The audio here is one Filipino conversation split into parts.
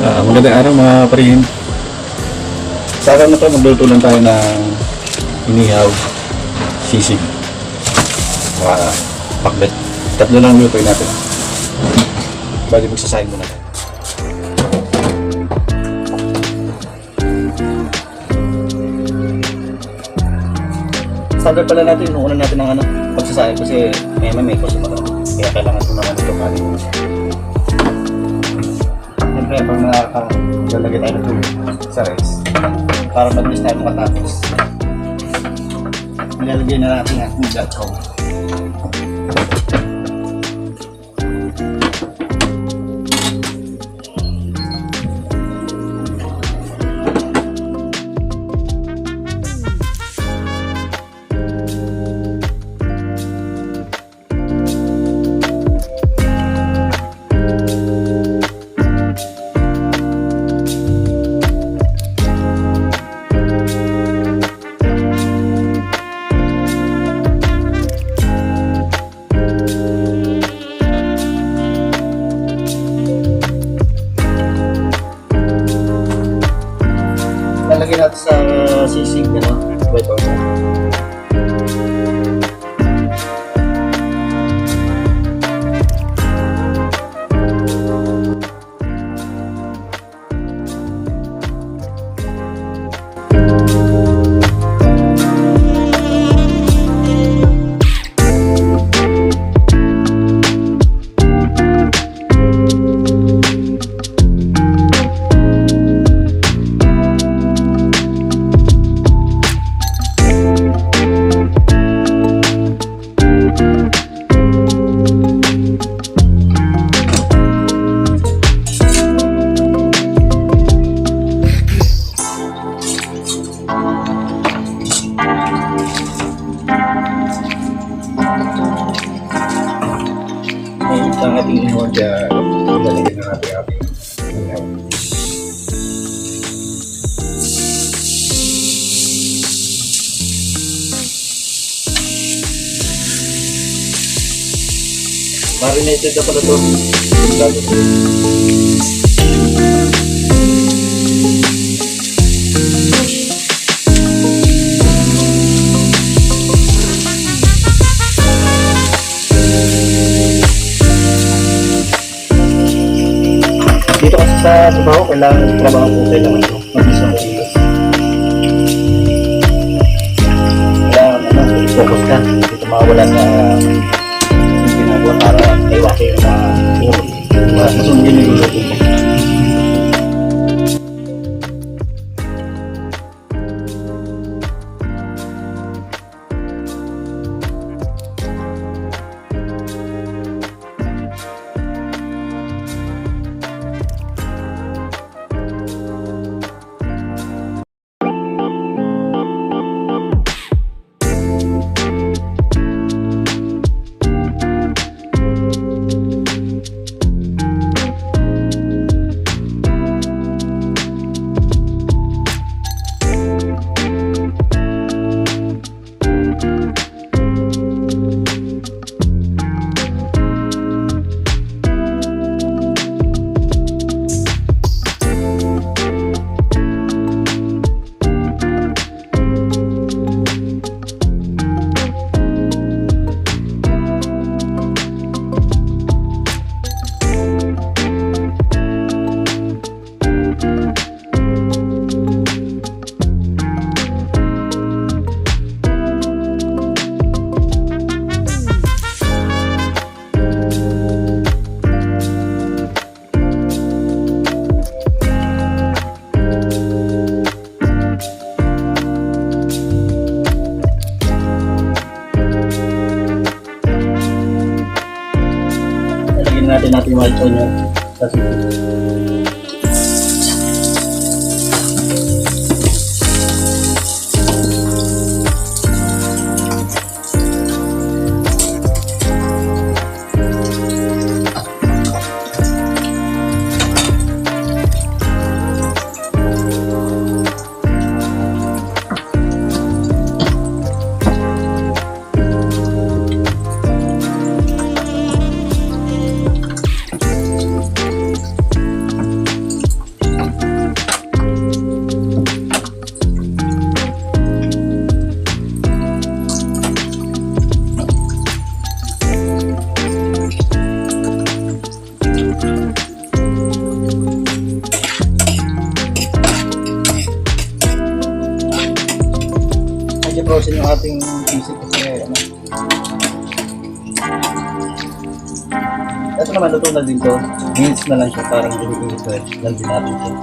Magandang araw mga parehin. Sa araw na ito, magluto lang tayo ng inihaw, sisig, pakbet. Tatlo lang lutuin natin. Bali magsasahin muna tayo. Standard pala natin, inuunan natin ng pagsasahin kasi may customer ako. Kaya kailangan ko naman ito kanin. Siyempre, pag lalagay tayo ng tubig sa rice, para mabilis tayo makatapos, nilalagay na natin ang dachong. Lalagyan natin sa sisig, white oil. Ang ating inihaw dyan, lalagyan na natin ating inihaw. Marinated na pala ito. Dito kasi sa trabaho, kailangan ito. Mag-isa ko dito. Kailangan focus ka. Dito mawala sa ginagawa para iwasan yung masundin yung luluto mo. Natin white onion sa sisig. pausin yung ating sisig kasi ano. Ito naman, luto na din to. Minutes na lang siya, parang binibingit ko eh. Lang din natin siya.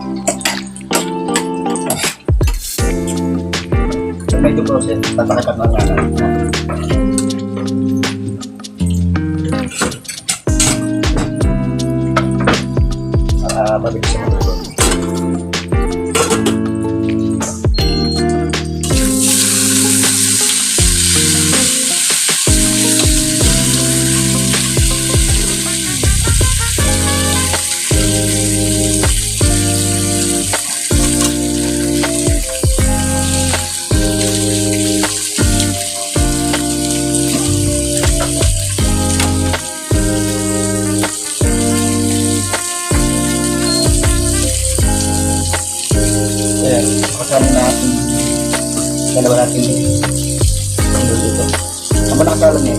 So, medyo process, tatakipan na nga lang. Mabilis sa mga luto. Kasama natin dalawa natin dito. Ang nakasala niya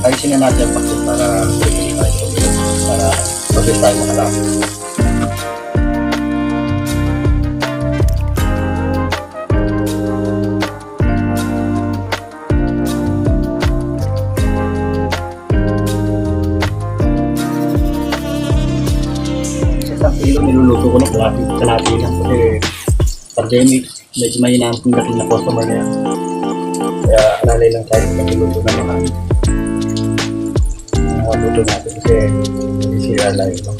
ayusin na natin ang pakit para mabilis tayo makalapit. Isang kilo niluluto ko na kalahati lang kasi pandemic, medyo may inaantong dating na customer na yan. Kaya alalay lang tayo na niluto na naman. Luto natin kasi hindi sila lang ito.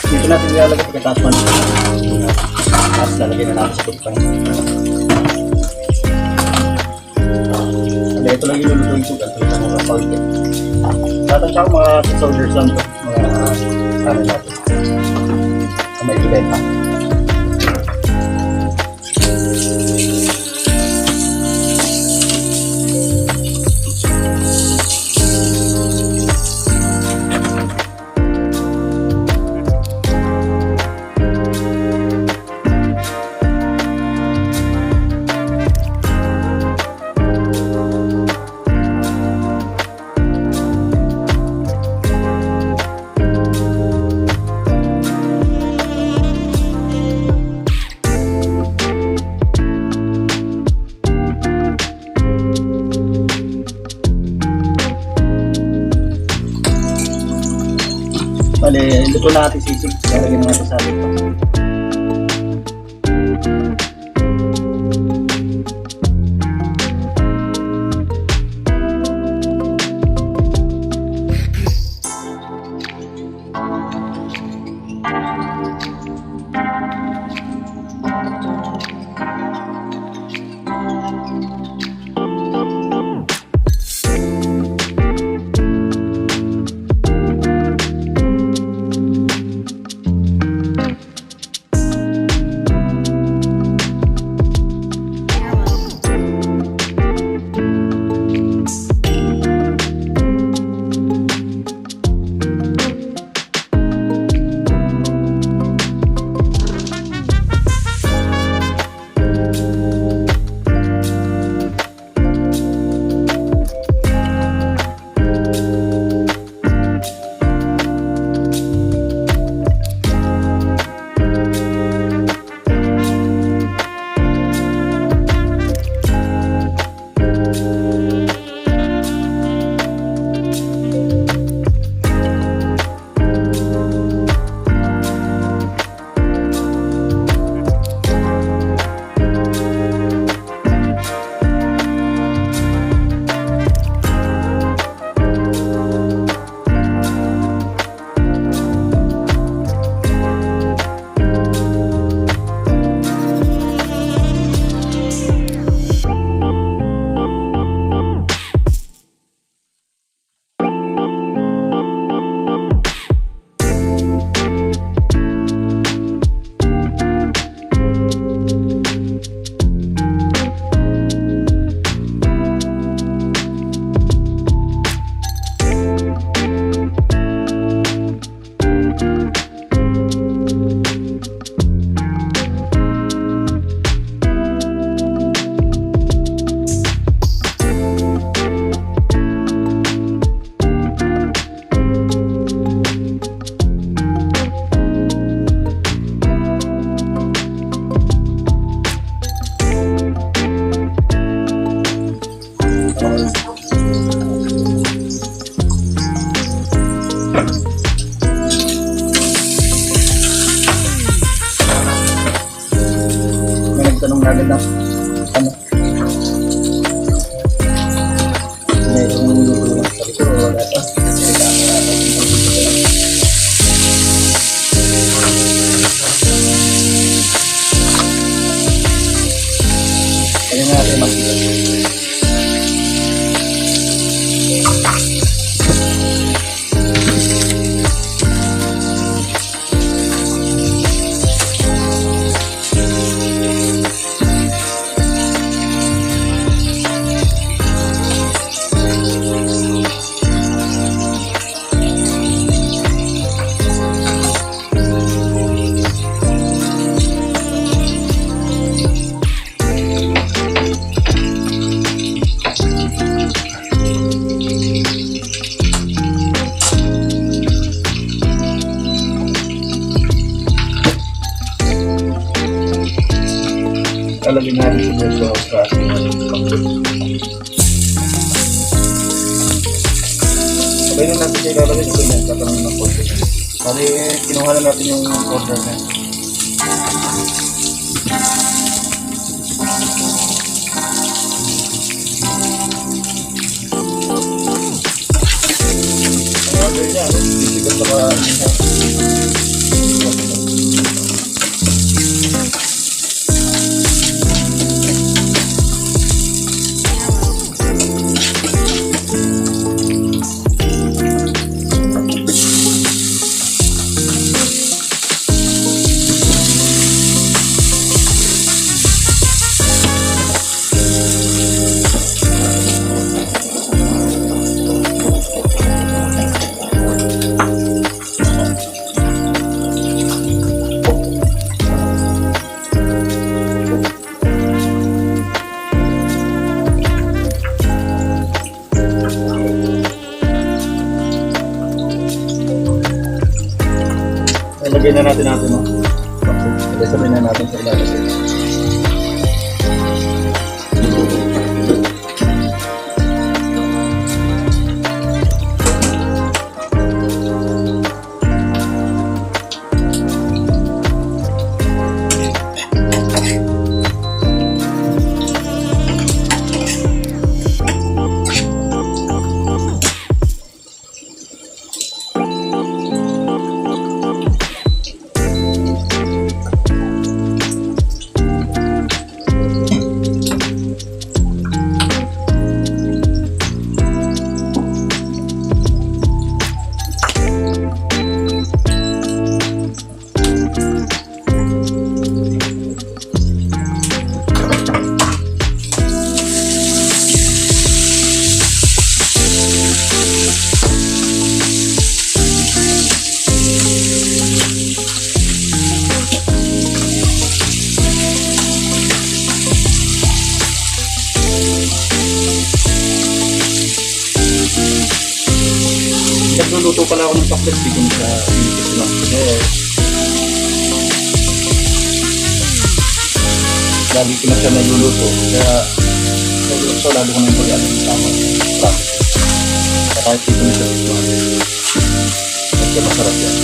Dito natin ilalagay pagkatapos man. Tapos lalagyan na natin sa tutupang. Kaya ito lang yung lulutuin ko. Ito lang mga Pakbet. Tatansya ko mga 6 orders lang ito. Mga ano natin. May ibay pa. Bale, luto na natin sisig. Lalagyan natin sa atin pa. tanong namin na ano. Medyo niluluto lang. Sabi ko, wala pa. Kaya nga natin makita. Lalagyan natin sa medyo sa ating pakbet. Sabay na natin siya ilalagay ito yan, katanong ng konti. Kasi kinuha na natin yung order na. Ang order niya, sisig at saka inihaw. Lagyan na natin no? Sabay na natin sa ilalagay. Nagluluto pala ako ng pakbet dito sa Philippines lang. Lagi ko na siya nagluluto. Kaya so lalo ko na yung pag-alam ng tama. Kaya kahit dito na siya dito. Kaya masarap yan.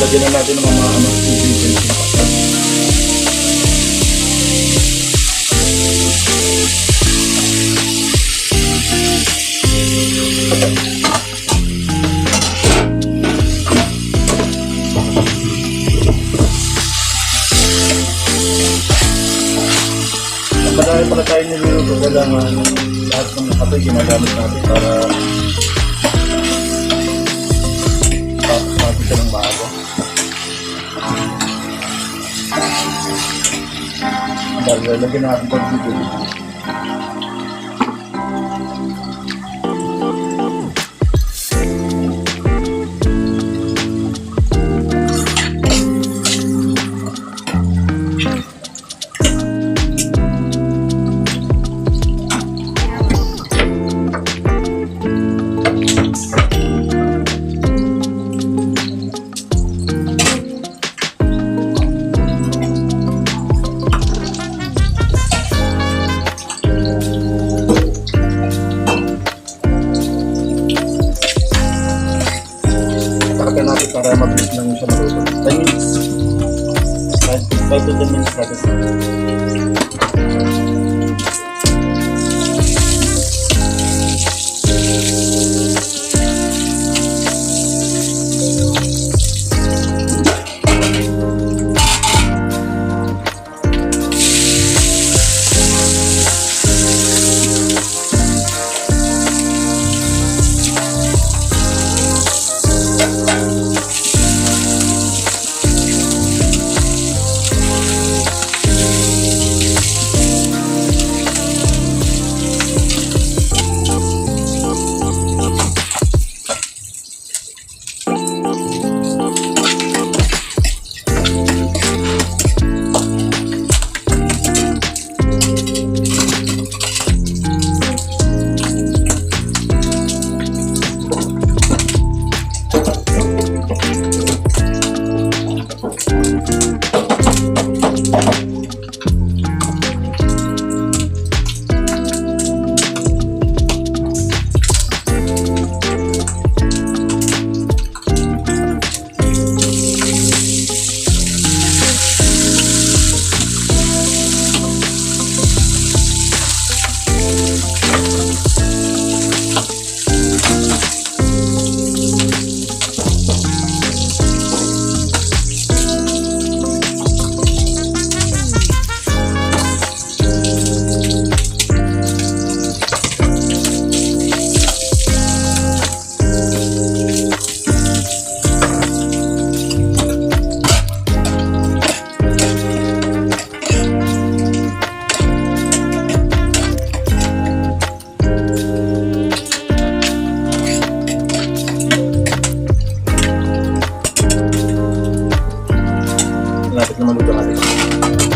Lagyan na natin ng mga ingredients ng pakbet. Marami pala tayo niluluto, kailangan lahat ng kape ginagamit natin para tapos siya ng maaga. Dahil lagyan natin PorkSisig. 5 to 10 minutes natin. Malapit na maluto natin.